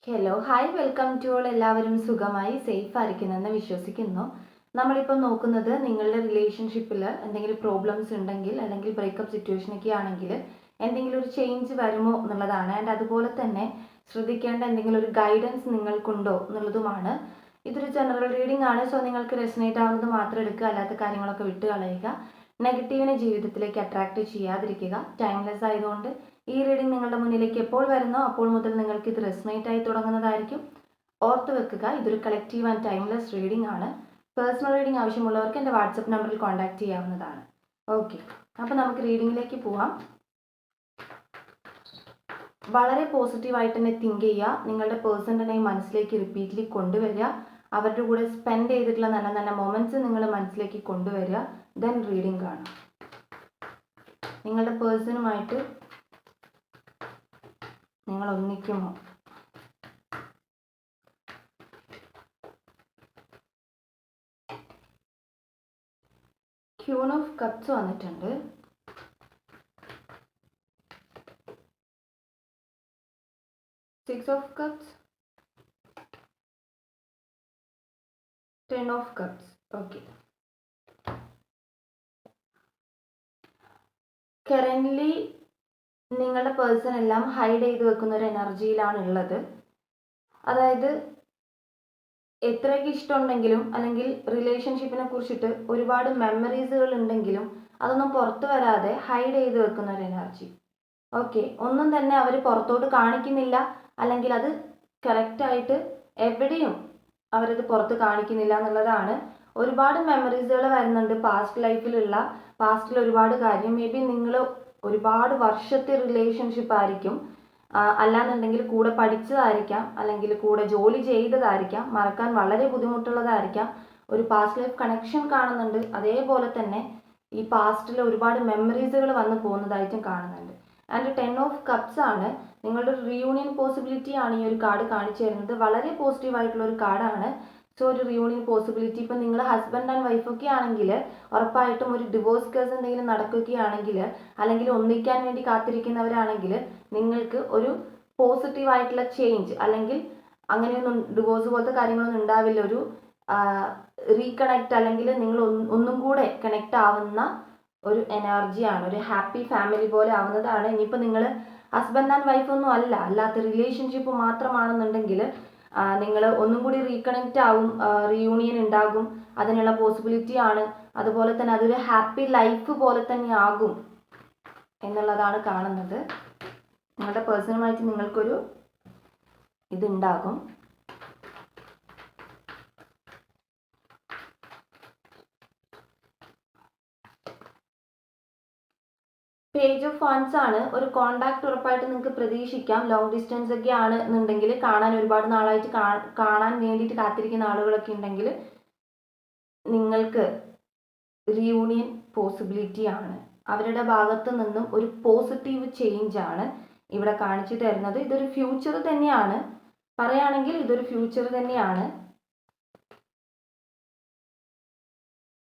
Hello hi welcome to all. എല്ലാവരും സുഖമായി safe ആയിരിക്കുന്നെന്ന് വിശ്വസിക്കുന്നു. നമ്മളിപ്പോൾ നോക്കുന്നത് നിങ്ങളുടെ റിലേഷൻഷിപ്പിൽ എന്തെങ്കിലും പ്രോബ്ലംസ് ഉണ്ടെങ്കിൽ അല്ലെങ്കിൽ ബ്രേക്കപ്പ് സിറ്റുവേഷനൊക്കെ ആണെങ്കിൽ എന്തെങ്കിലും ഒരു ചേഞ്ച് വരുമോ എന്നുള്ളതാണ്. ആൻഡ് അതുപോലെ തന്നെ ശ്രദ്ധിക്കേണ്ട എന്തെങ്കിലും ഒരു ഗൈഡൻസ് നിങ്ങൾക്കുണ്ടോ എന്നുള്ളതുമാണ്. ഇതൊരു ജനറൽ റീഡിംഗ് ആണ്. സോ നിങ്ങൾക്ക് റെസനേറ്റ് ആവുന്നത് മാത്രം എടുക്കുക, അല്ലാത്ത കാര്യങ്ങളൊക്കെ വിട്ട് കളയുക. നെഗറ്റീവിനെ ജീവിതത്തിലേക്ക് അട്രാക്റ്റ് ചെയ്യാതിരിക്കുക. ടൈംലെസ് ആയതുകൊണ്ട് ഈ റീഡിംഗ് നിങ്ങളുടെ മുന്നിലേക്ക് എപ്പോൾ വരുന്നോ അപ്പോൾ മുതൽ നിങ്ങൾക്ക് ഇത് റെസനേറ്റ് ആയി തുടങ്ങുന്നതായിരിക്കും. ഓർത്ത് വെക്കുക, ഇതൊരു കളക്റ്റീവ് ആൻഡ് ടൈംലെസ് റീഡിംഗ് ആണ്. പേഴ്സണൽ റീഡിംഗ് ആവശ്യമുള്ളവർക്ക് എൻ്റെ വാട്സപ്പ് നമ്പറിൽ കോൺടാക്ട് ചെയ്യാവുന്നതാണ്. ഓക്കെ, അപ്പോൾ നമുക്ക് റീഡിങ്ങിലേക്ക് പോവാം. വളരെ പോസിറ്റീവായിട്ട് തന്നെ തിങ്ക് ചെയ്യുക. നിങ്ങളുടെ പേഴ്സൻ്റെ നെയിം മനസ്സിലേക്ക് റിപ്പീറ്റ്ലി കൊണ്ടുവരിക. അവരുടെ കൂടെ സ്പെൻഡ് ചെയ്തിട്ടുള്ള നല്ല നല്ല മൊമെൻറ്റ്സ് നിങ്ങൾ മനസ്സിലേക്ക് കൊണ്ടുവരിക. ദെൻ റീഡിംഗ് കാണാം. നിങ്ങളുടെ പേഴ്സണുമായിട്ട് നിങ്ങൾ ഒന്നിക്കുമോ? ക്യൂൺ ഓഫ് കപ്സ് വന്നിട്ടുണ്ട്. Six of cups, 10 of cups. Okay, currently നിങ്ങളുടെ പേഴ്സൺ എല്ലാം ഹൈഡ് ചെയ്ത് വെക്കുന്ന ഒരു എനർജിയിലാണ് ഉള്ളത്. അതായത് എത്രയൊക്കെ ഇഷ്ടമുണ്ടെങ്കിലും അല്ലെങ്കിൽ റിലേഷൻഷിപ്പിനെ കുറിച്ചിട്ട് ഒരുപാട് മെമ്മറീസുകൾ ഉണ്ടെങ്കിലും അതൊന്നും പുറത്തു വരാതെ ഹൈഡ് ചെയ്ത് വെക്കുന്ന ഒരു എനർജി. ഓക്കെ, ഒന്നും തന്നെ അവർ പുറത്തോട്ട് കാണിക്കുന്നില്ല, അല്ലെങ്കിൽ അത് കറക്റ്റായിട്ട് എവിടെയും അവരത് പുറത്ത് കാണിക്കുന്നില്ല എന്നുള്ളതാണ്. ഒരുപാട് മെമ്മറീസുകൾ വരുന്നുണ്ട് പാസ്റ്റിൽ ഒരുപാട് കാര്യം. മേ ബി നിങ്ങൾ ഒരുപാട് വർഷത്തെ റിലേഷൻഷിപ്പ് ആയിരിക്കും, അല്ലാന്നുണ്ടെങ്കിൽ കൂടെ പഠിച്ചതായിരിക്കാം, അല്ലെങ്കിൽ കൂടെ ജോലി ചെയ്തതായിരിക്കാം, മറക്കാൻ വളരെ ബുദ്ധിമുട്ടുള്ളതായിരിക്കാം. ഒരു പാസ്റ്റ് ലൈഫ് കണക്ഷൻ കാണുന്നുണ്ട്. അതേപോലെ തന്നെ ഈ പാസ്റ്റിൽ ഒരുപാട് മെമ്മറീസുകൾ വന്നു പോകുന്നതായിട്ടും കാണുന്നുണ്ട്. ആൻഡ് 10 ഓഫ് കപ്സ് ആണ്. നിങ്ങളുടെ ഒരു റിയൂണിയൻ പോസിബിലിറ്റി ആണ് ഈ ഒരു കാർഡ് കാണിച്ചു തരുന്നത്. വളരെ പോസിറ്റീവ് ആയിട്ടുള്ള ഒരു കാർഡാണ്. സോ ഒരു റിയൂണിയൻ പോസിബിലിറ്റി, ഇപ്പം നിങ്ങൾ ഹസ്ബൻഡ് ആൻഡ് വൈഫൊക്കെ ആണെങ്കിൽ ഉറപ്പായിട്ടും ഒരു ഡിവോഴ്സ് കേസ് എന്തെങ്കിലും നടക്കുകയാണെങ്കിൽ, അല്ലെങ്കിൽ ഒന്നിക്കാൻ വേണ്ടി കാത്തിരിക്കുന്നവരാണെങ്കിൽ നിങ്ങൾക്ക് ഒരു പോസിറ്റീവായിട്ടുള്ള ചേഞ്ച്, അല്ലെങ്കിൽ അങ്ങനെയൊന്നും ഡിവോഴ്സ് പോലത്തെ കാര്യങ്ങളൊന്നും ഉണ്ടാവില്ല. ഒരു റീകണക്ട്, അല്ലെങ്കിൽ നിങ്ങൾ ഒന്നും കൂടെ കണക്ട് ആവുന്ന ഒരു എനർജിയാണ്. ഒരു ഹാപ്പി ഫാമിലി പോലെ ആവുന്നതാണ്. ഇനിയിപ്പോൾ നിങ്ങൾ ഹസ്ബൻഡ് ആൻഡ് വൈഫ് ഒന്നും അല്ലാത്ത റിലേഷൻഷിപ്പ് മാത്രമാണെന്നുണ്ടെങ്കിൽ നിങ്ങൾ ഒന്നും കൂടി റീകണക്റ്റ് ആവും, റീയൂണിയൻ ഉണ്ടാകും, അതിനുള്ള പോസിബിലിറ്റി ആണ്. അതുപോലെ തന്നെ അതൊരു ഹാപ്പി ലൈഫ് പോലെ തന്നെ ആകും എന്നുള്ളതാണ് കാണുന്നത്. നിങ്ങളുടെ പേഴ്സണുമായിട്ട് നിങ്ങൾക്കൊരു ഇതുണ്ടാകും. പേജ് ഓഫ് ഫണ്ട്സ് ആണ്. ഒരു കോണ്ടാക്ട് ഉറപ്പായിട്ട് നിങ്ങൾക്ക് പ്രതീക്ഷിക്കാം. ലോങ് ഡിസ്റ്റൻസ് ഒക്കെ ആണ് എന്നുണ്ടെങ്കിൽ, കാണാൻ ഒരുപാട് നാളായിട്ട് കാണാൻ വേണ്ടിയിട്ട് കാത്തിരിക്കുന്ന ആളുകളൊക്കെ ഉണ്ടെങ്കിൽ നിങ്ങൾക്ക് റിയൂണിയൻ പോസിബിലിറ്റി ആണ്. അവരുടെ ഭാഗത്ത് നിന്നും ഒരു പോസിറ്റീവ് ചേഞ്ച് ആണ് ഇവിടെ കാണിച്ചു തരുന്നത്. ഇതൊരു ഫ്യൂച്ചർ തന്നെയാണ്, പറയുകയാണെങ്കിൽ ഇതൊരു ഫ്യൂച്ചർ തന്നെയാണ്.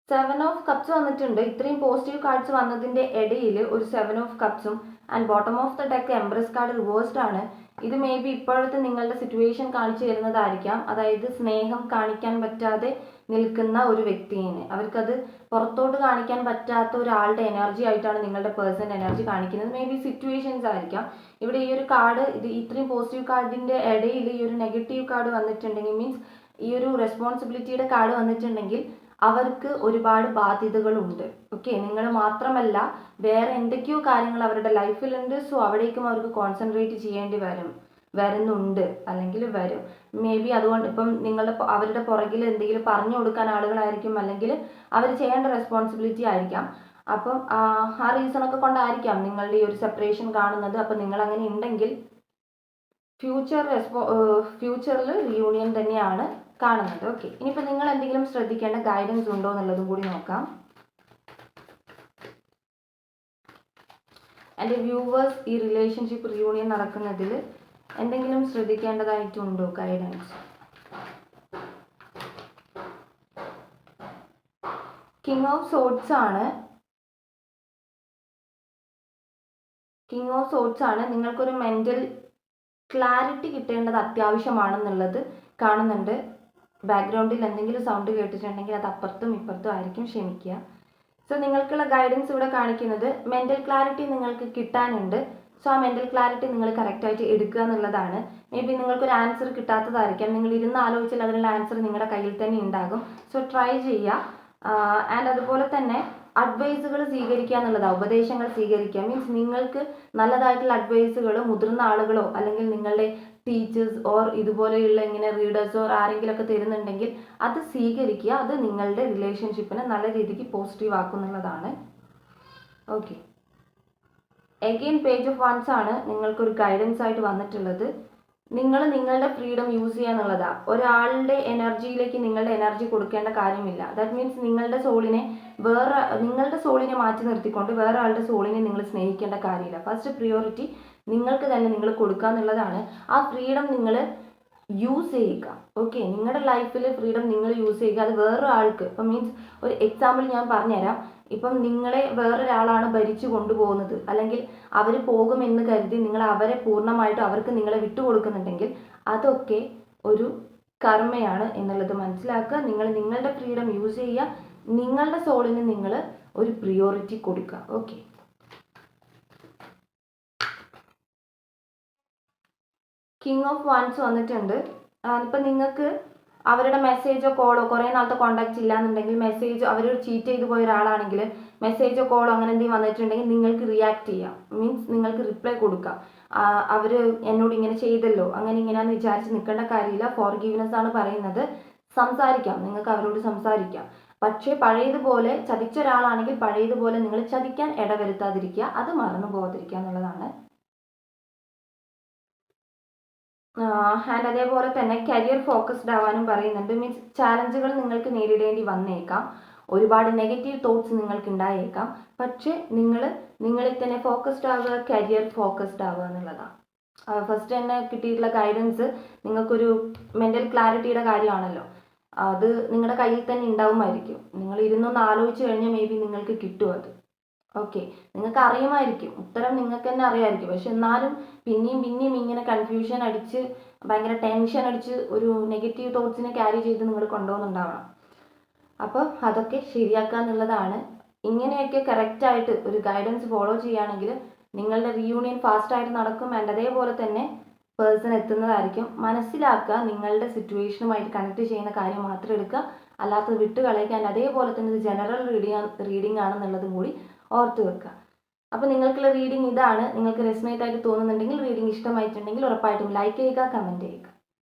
7 ഓഫ് കപ്സ് വന്നിട്ടുണ്ട്. ഇത്രയും പോസിറ്റീവ് കാർഡ്സ് വന്നതിൻ്റെ ഇടയിൽ ഒരു 7 ഓഫ് കപ്സും and bottom of the deck empress card reversed ആണ്. ഇത് മേ ബി ഇപ്പോഴത്തെ നിങ്ങളുടെ സിറ്റുവേഷൻ കാണിച്ചു തരുന്നതായിരിക്കാം. അതായത് സ്നേഹം കാണിക്കാൻ പറ്റാതെ നിൽക്കുന്ന ഒരു വ്യക്തിയെ, അവർക്കത് പുറത്തോട്ട് കാണിക്കാൻ പറ്റാത്ത ഒരാളുടെ എനർജി ആയിട്ടാണ് നിങ്ങളുടെ പേഴ്സൺ എനർജി കാണിക്കുന്നത്. മേ ബി സിറ്റുവേഷൻസ് ആയിരിക്കാം. ഇവിടെ ഈ ഒരു കാർഡ്, ഇത്രയും പോസിറ്റീവ് കാർഡിൻ്റെ ഇടയിൽ ഈ ഒരു നെഗറ്റീവ് കാർഡ് വന്നിട്ടുണ്ടെങ്കിൽ, മീൻസ് ഈ ഒരു റെസ്പോൺസിബിലിറ്റിയുടെ കാർഡ് വന്നിട്ടുണ്ടെങ്കിൽ അവർക്ക് ഒരുപാട് ബാധ്യതകളുണ്ട്. ഓക്കെ, നിങ്ങൾ മാത്രമല്ല വേറെ എന്തൊക്കെയോ കാര്യങ്ങൾ അവരുടെ ലൈഫിലുണ്ട്. സോ അവിടേക്കും അവർക്ക് കോൺസെൻട്രേറ്റ് ചെയ്യേണ്ടി വരുന്നുണ്ട്, അല്ലെങ്കിൽ വരും. മേ ബി അതുകൊണ്ട് ഇപ്പം അവരുടെ പുറകിൽ എന്തെങ്കിലും പറഞ്ഞു കൊടുക്കാൻ ആളുകളായിരിക്കും, അല്ലെങ്കിൽ അവർ ചെയ്യേണ്ട റെസ്പോൺസിബിലിറ്റി ആയിരിക്കാം. അപ്പം ആ റീസണൊക്കെ കൊണ്ടായിരിക്കാം നിങ്ങളുടെ ഈ ഒരു സെപ്പറേഷൻ കാണുന്നത്. അപ്പം നിങ്ങൾ അങ്ങനെ ഉണ്ടെങ്കിൽ ഫ്യൂച്ചറിൽ റിയൂണിയൻ തന്നെയാണ് കാണുന്നത്. ഓക്കെ, ഇനിയിപ്പോൾ നിങ്ങൾ എന്തെങ്കിലും ശ്രദ്ധിക്കേണ്ട ഗൈഡൻസ് ഉണ്ടോ എന്നുള്ളതും കൂടി നോക്കാം. എൻ്റെ വ്യൂവേഴ്സ്, ഈ റിലേഷൻഷിപ്പ് റിയൂണിയൻ നടക്കുന്നതിൽ എന്തെങ്കിലും ശ്രദ്ധിക്കേണ്ടതായിട്ടുണ്ടോ ഗൈഡൻസ്? കിങ് ഓഫ് സോഡ്സ് ആണ്. നിങ്ങൾക്കൊരു മെൻ്റൽ ക്ലാരിറ്റി കിട്ടേണ്ടത് അത്യാവശ്യമാണെന്നുള്ളത് കാണുന്നുണ്ട്. ബാക്ക്ഗ്രൗണ്ടിൽ എന്തെങ്കിലും സൗണ്ട് കേട്ടിട്ടുണ്ടെങ്കിൽ അത് അപ്പുറത്തും ഇപ്പുറത്തും ആയിരിക്കും, ക്ഷമിക്കുക. സോ നിങ്ങൾക്കുള്ള ഗൈഡൻസ് ഇവിടെ കാണിക്കുന്നത് മെൻ്റൽ ക്ലാരിറ്റി നിങ്ങൾക്ക് കിട്ടാനുണ്ട്. സോ ആ മെൻ്റൽ ക്ലാരിറ്റി നിങ്ങൾ കറക്റ്റായിട്ട് എടുക്കുക എന്നുള്ളതാണ്. മേ ബി നിങ്ങൾക്കൊരു ആൻസർ കിട്ടാത്തതായിരിക്കാം, നിങ്ങൾ ഇരുന്ന് ആലോചിച്ചാൽ അതിനുള്ള ആൻസർ നിങ്ങളുടെ കയ്യിൽ തന്നെ ഉണ്ടാകും. സോ ട്രൈ ചെയ്യുക. ആൻഡ് അതുപോലെ തന്നെ അഡ്വൈസുകൾ സ്വീകരിക്കുക എന്നുള്ളതാണ്, ഉപദേശങ്ങൾ സ്വീകരിക്കുക. മീൻസ് നിങ്ങൾക്ക് നല്ലതായിട്ടുള്ള അഡ്വൈസുകൾ മുതിർന്ന ആളുകളോ അല്ലെങ്കിൽ നിങ്ങളുടെ ടീച്ചേഴ്സ് ഓർ ഇതുപോലെയുള്ള ഇങ്ങനെ റീഡേഴ്സോ ആരെങ്കിലുമൊക്കെ തരുന്നുണ്ടെങ്കിൽ അത് സ്വീകരിക്കുക. അത് നിങ്ങളുടെ റിലേഷൻഷിപ്പിനെ നല്ല രീതിക്ക് പോസിറ്റീവ് ആക്കും എന്നുള്ളതാണ്. Okay, again page of ones ആണ് നിങ്ങൾക്കൊരു ഗൈഡൻസ് ആയിട്ട് വന്നിട്ടുള്ളത്. നിങ്ങൾ നിങ്ങളുടെ ഫ്രീഡം യൂസ് ചെയ്യുക എന്നുള്ളതാണ്. ഒരാളുടെ എനർജിയിലേക്ക് നിങ്ങളുടെ എനർജി കൊടുക്കേണ്ട കാര്യമില്ല. ദാറ്റ് മീൻസ് നിങ്ങളുടെ സോളിനെ മാറ്റി നിർത്തിക്കൊണ്ട് വേറെ ആളുടെ സോളിനെ നിങ്ങൾ സ്നേഹിക്കേണ്ട കാര്യമില്ല. ഫസ്റ്റ് പ്രിയോറിറ്റി നിങ്ങൾക്ക് തന്നെ നിങ്ങൾ കൊടുക്കുക എന്നുള്ളതാണ്. ആ ഫ്രീഡം നിങ്ങൾ യൂസ് ചെയ്യുക. ഓക്കെ, നിങ്ങളുടെ ലൈഫിൽ ഫ്രീഡം നിങ്ങൾ യൂസ് ചെയ്യുക. അത് വേറൊരാൾക്ക്, ഇപ്പം മീൻസ് ഒരു എക്സാമ്പിൾ ഞാൻ പറഞ്ഞുതരാം. ഇപ്പം നിങ്ങളെ വേറൊരാളാണ് ഭരിച്ചു കൊണ്ടുപോകുന്നത്, അല്ലെങ്കിൽ അവർ പോകുമെന്ന് കരുതി നിങ്ങൾ അവരെ പൂർണ്ണമായിട്ടും അവർക്ക് നിങ്ങളെ വിട്ടുകൊടുക്കുന്നുണ്ടെങ്കിൽ അതൊക്കെ ഒരു കർമ്മയാണ് എന്നുള്ളത് മനസ്സിലാക്കുക. നിങ്ങൾ നിങ്ങളുടെ ഫ്രീഡം യൂസ് ചെയ്യുക, നിങ്ങളുടെ സോളിന് നിങ്ങൾ ഒരു പ്രിയോറിറ്റി കൊടുക്കുക. ഓക്കെ, കിങ് ഓഫ് വാൻസ് വന്നിട്ടുണ്ട്. ഇപ്പം നിങ്ങൾക്ക് അവരുടെ മെസ്സേജോ കോളോ കുറേ നാളത്തെ കോൺടാക്റ്റ് ഇല്ലാന്നുണ്ടെങ്കിൽ മെസ്സേജ് അവർ ചീറ്റ് ചെയ്ത് പോയ ഒരാളാണെങ്കിൽ മെസ്സേജോ കോളോ അങ്ങനെ എന്തെങ്കിലും വന്നിട്ടുണ്ടെങ്കിൽ നിങ്ങൾക്ക് റിയാക്ട് ചെയ്യാം. മീൻസ് നിങ്ങൾക്ക് റിപ്ലൈ കൊടുക്കാം. അവർ എന്നോട് ഇങ്ങനെ ചെയ്തല്ലോ അങ്ങനെ ഇങ്ങനെയാണെന്ന് വിചാരിച്ച് നിൽക്കേണ്ട കാര്യമില്ല. ഫോർഗീവ്നെസ് ആണ് പറയുന്നത്. സംസാരിക്കാം, നിങ്ങൾക്ക് അവരോട് സംസാരിക്കാം. പക്ഷേ പഴയതുപോലെ ചതിച്ച ഒരാളാണെങ്കിൽ പഴയതുപോലെ നിങ്ങൾ ചതിക്കാൻ ഇടവരുത്താതിരിക്കുക, അത് മറന്നു പോകാതിരിക്കുക എന്നുള്ളതാണ്. ആൻഡ് അതേപോലെ തന്നെ കരിയർ ഫോക്കസ്ഡ് ആവാനും പറയുന്നുണ്ട്. മീൻസ് ചാലഞ്ചുകൾ നിങ്ങൾക്ക് നേരിടേണ്ടി വന്നേക്കാം, ഒരുപാട് നെഗറ്റീവ് തോട്ട്സ് നിങ്ങൾക്ക് ഉണ്ടായേക്കാം. പക്ഷേ നിങ്ങളിൽ തന്നെ ഫോക്കസ്ഡ് ആവുക, കരിയർ ഫോക്കസ്ഡ് ആവുക എന്നുള്ളതാണ്. ഫസ്റ്റ് തന്നെ കിട്ടിയിട്ടുള്ള ഗൈഡൻസ് നിങ്ങൾക്കൊരു മെൻ്റൽ ക്ലാരിറ്റിയുടെ കാര്യമാണല്ലോ. അത് നിങ്ങളുടെ കയ്യിൽ തന്നെ ഉണ്ടാവുമായിരിക്കും. നിങ്ങൾ ഇരുന്നൊന്ന് ആലോചിച്ച് കഴിഞ്ഞാൽ മേ ബി നിങ്ങൾക്ക് കിട്ടും അത്. ഓക്കെ, നിങ്ങൾക്ക് അറിയുമായിരിക്കും, ഉത്തരം നിങ്ങൾക്ക് തന്നെ അറിയാമായിരിക്കും. പക്ഷെ എന്നാലും പിന്നെയും ഇങ്ങനെ കൺഫ്യൂഷൻ അടിച്ച് ഭയങ്കര ടെൻഷൻ അടിച്ച് ഒരു നെഗറ്റീവ് തോട്ട്സിനെ ക്യാരി ചെയ്ത് നിങ്ങൾ കൊണ്ടുപോകുന്നുണ്ടാവണം. അപ്പോൾ അതൊക്കെ ശരിയാക്കുക എന്നുള്ളതാണ്. ഇങ്ങനെയൊക്കെ കറക്റ്റായിട്ട് ഒരു ഗൈഡൻസ് ഫോളോ ചെയ്യുകയാണെങ്കിൽ നിങ്ങളുടെ റീയൂണിയൻ ഫാസ്റ്റായിട്ട് നടക്കും. ആൻഡ് അതേപോലെ തന്നെ പേഴ്സൺ എത്തുന്നതായിരിക്കും. മനസ്സിലാക്കുക, നിങ്ങളുടെ സിറ്റുവേഷനുമായിട്ട് കണക്ട് ചെയ്യുന്ന കാര്യം മാത്രം എടുക്കുക, അല്ലാത്തത് വിട്ട് കളയിക്കാൻ. അതേപോലെ തന്നെ ഇത് ജനറൽ റീഡിംഗ് ആണെന്നുള്ളതും കൂടി ഓർത്ത് വെക്കുക. അപ്പോൾ നിങ്ങൾക്കുള്ള റീഡിംഗ് ഇതാണ്. നിങ്ങൾക്ക് റെസനേറ്റ് ആയിട്ട് തോന്നുന്നുണ്ടെങ്കിൽ, റീഡിംഗ് ഇഷ്ടമായിട്ടുണ്ടെങ്കിൽ ഉറപ്പായിട്ടും ലൈക്ക് ചെയ്യുക, കമൻറ്റ് ചെയ്യുക.